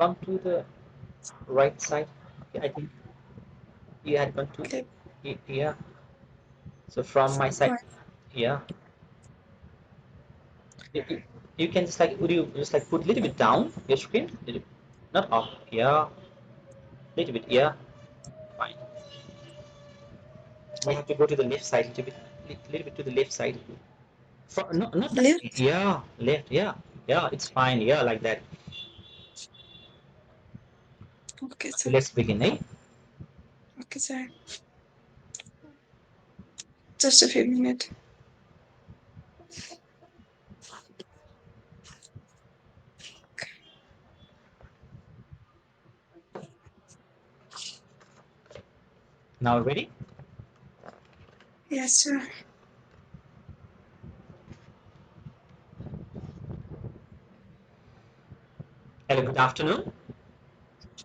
come to the right side. Yeah, I think you had gone to, Clip yeah. So from my side, point. yeah. You, you can just like, would you just like put a little bit down your screen? Not up, yeah. Little bit, yeah. Fine. We have to go to the left side, little bit to the left side. Not that, Left. yeah, left, yeah. Yeah, it's fine, yeah, like that. Okay, Okay, sir. let's begin, eh? Okay, sir. Just a few minutes. Now ready? Yes, sir. Hello, good afternoon.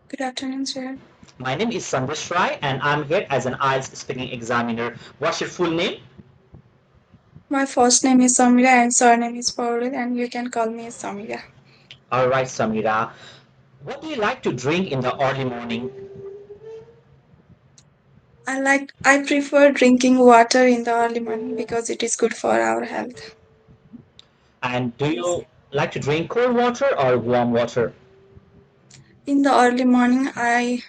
Good afternoon, sir. My name is Sandesh Rai and I'm here as an IELTS speaking examiner. What's your full name? My first name is Samira and surname is Paul, and you can call me Samira. All right, Samira. What do you like to drink in the early morning? I prefer drinking water in the early morning because it is good for our health. And do you like to drink cold water or warm water? In the early morning, I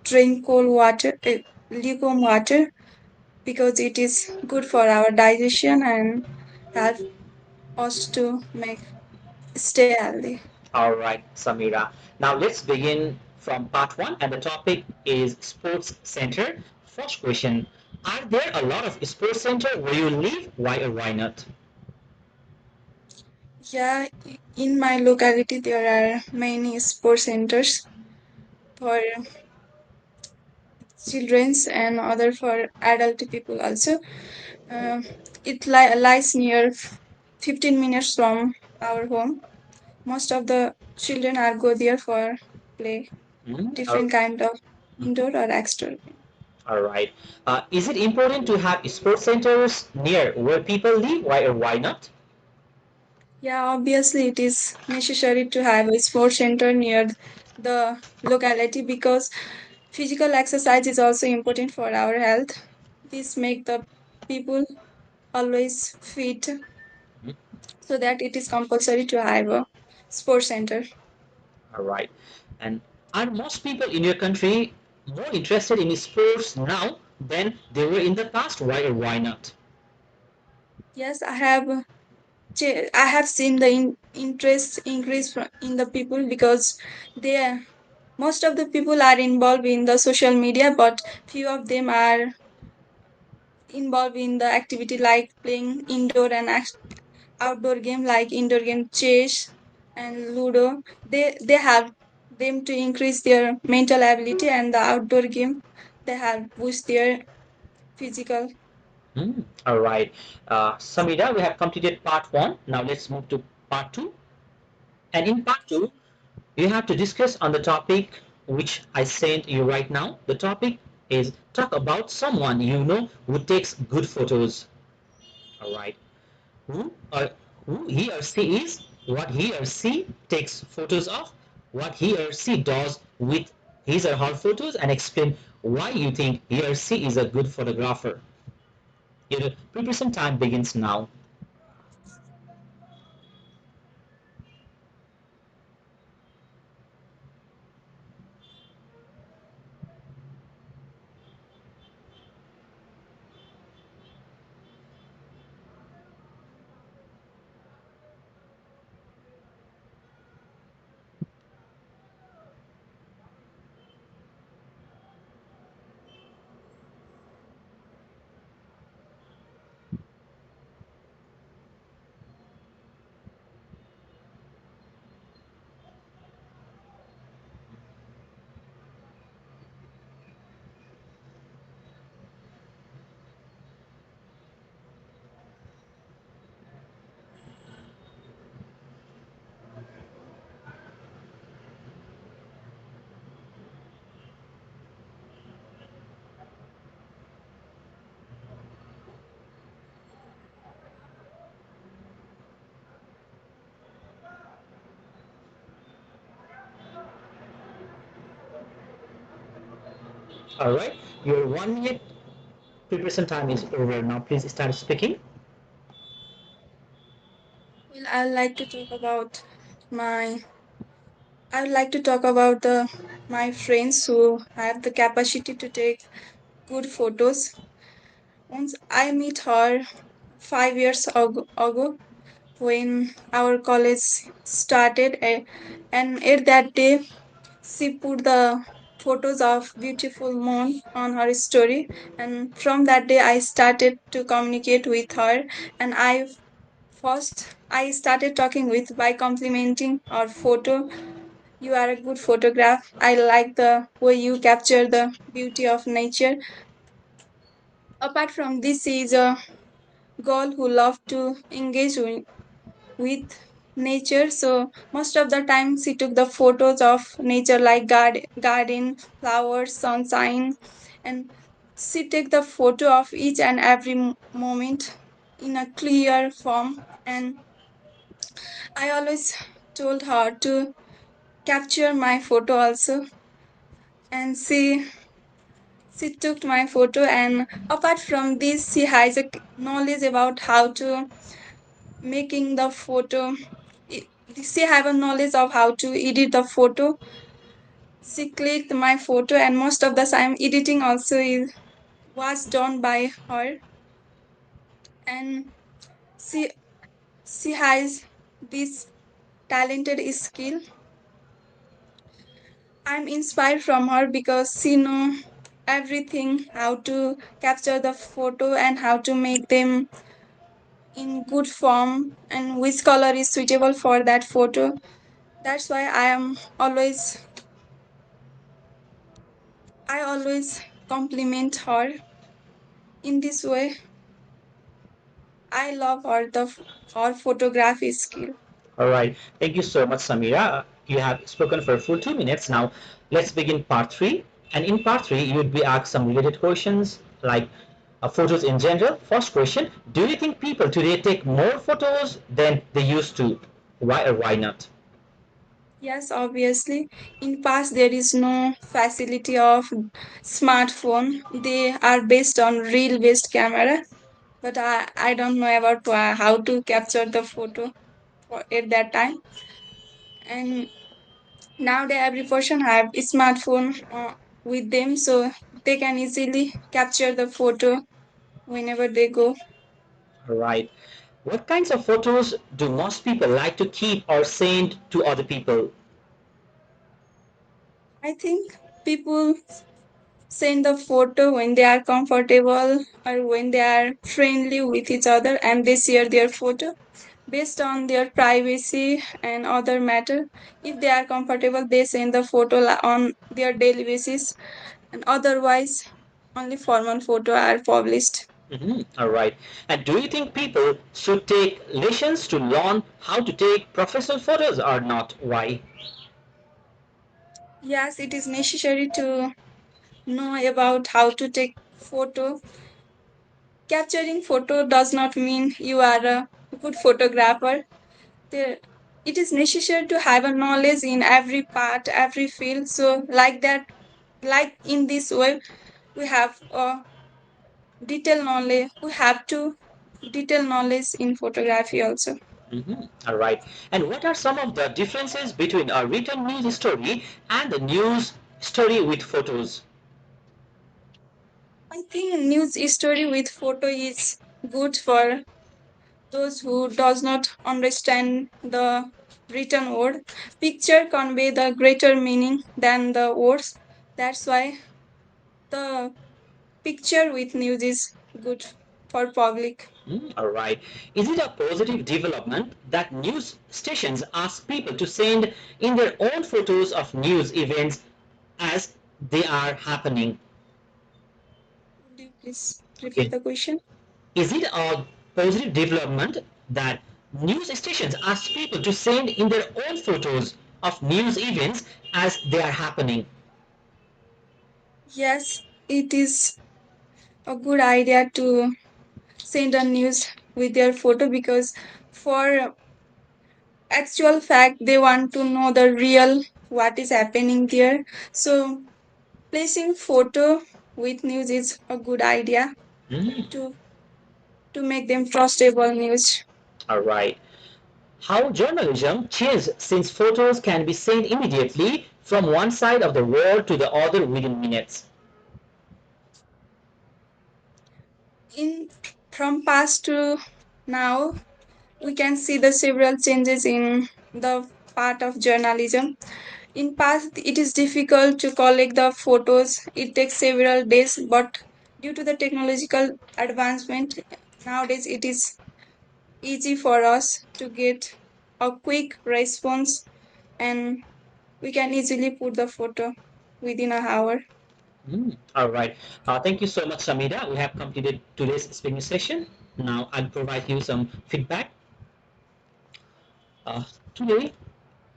drink cold water, lukewarm water, because it is good for our digestion and help us to make stay healthy. All right, Samira. Now let's begin from part one, and the topic is sports center. First question: are there a lot of sports center where you live? Why or why not? Yeah, in my locality there are many sports centers for children's and other for adult people also. Uh, it lies near 15 minutes from our home. Most of the children are go there for play Mhm. different kind of Mhm. indoor or external. All right. Is it important to have sports centers near where people live? Why or why not? Yeah, obviously it is necessary to have a sports center near the locality because physical exercise is also important for our health. This make the people always fit, Mhm. so that it is compulsory to have a sports center. All right. And are most people in your country more interested in sports now than they were in the past? Why or why not? Yes, I have seen the interest increase in the people because they most of the people are involved in the social media, but few of them are involved in the activity like playing indoor and outdoor game like indoor game chess and ludo. They have them to increase their mental ability, and the outdoor game they have boost their physical. All right. Samira, we have completed part one. Now let's move to part two. And in part two, you have to discuss on the topic which I sent you right now. The topic is talk about someone you know who takes good photos. All right. Who or who he or she is, what he or she takes photos of, what he or she does with his or her photos, and explain why you think he or she is a good photographer. Your preparation time begins now. All right, your 1 minute preparation time is over. Now, please start speaking. Well, my I would like to talk about the my friends who have the capacity to take good photos. Once I met her 5 years ago when our college started, and at that day she put the photos of beautiful moon on her story, and from that day I started to communicate with her. And I started talking with by complimenting her photo. You are a good photograph. I like the way you capture the beauty of nature. Apart from this, she is a girl who loves to engage with nature. So most of the time, she took the photos of nature like garden, flowers, sunshine, and she take the photo of each and every moment in a clear form. And I always told her to capture my photo also, and she took my photo. And apart from this, she has a knowledge about how to making the photo. I- she have a knowledge of how to edit the photo. She clicked my photo, and most of the time editing also was done by her. And she she has this talented skill. I'm inspired from her because she know everything how to capture the photo and how to make them in good form and which color is suitable for that photo. That's why I always compliment her in this way. I love her photography skill. All right. Thank you so much, Samira. You have spoken for a full 2 minutes. Now, let's begin part three. And in part three, you would be asked some related questions like photos in general. First question: do you think people today take more photos than they used to? Why or why not? Yes, obviously. In past there is no facility of smartphone. They are based on reel based camera. But I don't know about how to capture the photo at that time. And nowadays every person have a smartphone with them, so they can easily capture the photo whenever they go. All right. What kinds of photos do most people like to keep or send to other people? I think people send the photo when they are comfortable or when they are friendly with each other, and they share their photo based on their privacy and other matter. If they are comfortable, they send the photo on their daily basis, and otherwise only formal photo are published. All right. And do you think people should take lessons to learn how to take professional photos or not? Why? Yes, it is necessary to know about how to take photo. Capturing photo does not mean you are a good photographer. There, it is necessary to have a knowledge in every part, every field. So like that, like in this way, we have a detailed knowledge. We have to detailed knowledge in photography also. All right. And what are some of the differences between a written news story and the news story with photos? I think news story with photo is good for those who does not understand the written word. Picture convey the greater meaning than the words. That's why the picture with news is good for public. All right. Is it a positive development that news stations ask people to send in their own photos of news events as they are happening? Would you please repeat Is, the question? is it a positive development that news stations ask people to send in their own photos of news events as they are happening? Yes, it is a good idea to send a news with their photo because for actual fact they want to know the real what is happening there. So Replacing photo with news is a good idea Mm, to to make them trustable news. all right. How journalism changed since photos can be sent immediately from one side of the world to the other within minutes. In from past to now, we can see the several changes in the part of journalism. In past, it is difficult to collect the photos. It takes several days, but due to the technological advancement, nowadays it is easy for us to get a quick response, and we can easily put the photo within an hour. All right. Thank you so much, Samira. We have completed today's speaking session. Now I'll provide you some feedback. Uh, Today,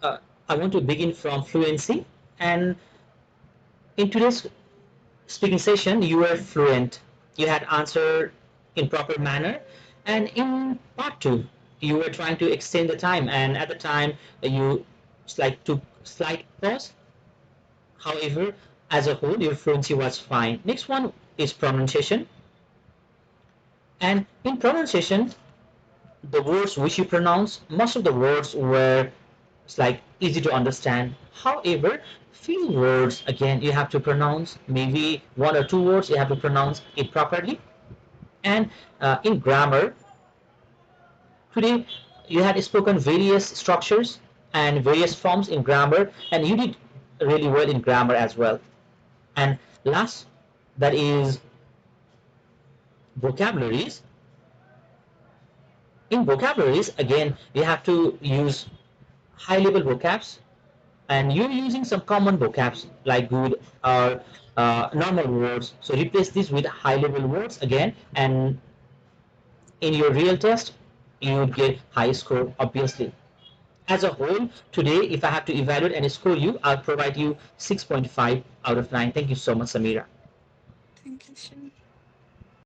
uh, I want to begin from fluency. And in today's speaking session, you were fluent. You had answered in proper manner. And in part two, you were trying to extend the time. And at the time, you took slight pause. However, as a whole, your fluency was fine. Next one is pronunciation. And in pronunciation, the words which you pronounce, most of the words were easy to understand. However, few words again you have to pronounce. Maybe one or two words you have to pronounce it properly. And in grammar, today you had spoken various structures and various forms in grammar, and you did really well in grammar as well. And last, that is vocabularies. In vocabularies, again, you have to use high level vocabs, and you're using some common vocabs like good or normal words. So replace this with high level words again, and in your real test, you would get high score, obviously. As a whole, today, if I have to evaluate and score you, I'll provide you 6.5 out of 9. Thank you so much, Samira. Thank you, Shiv.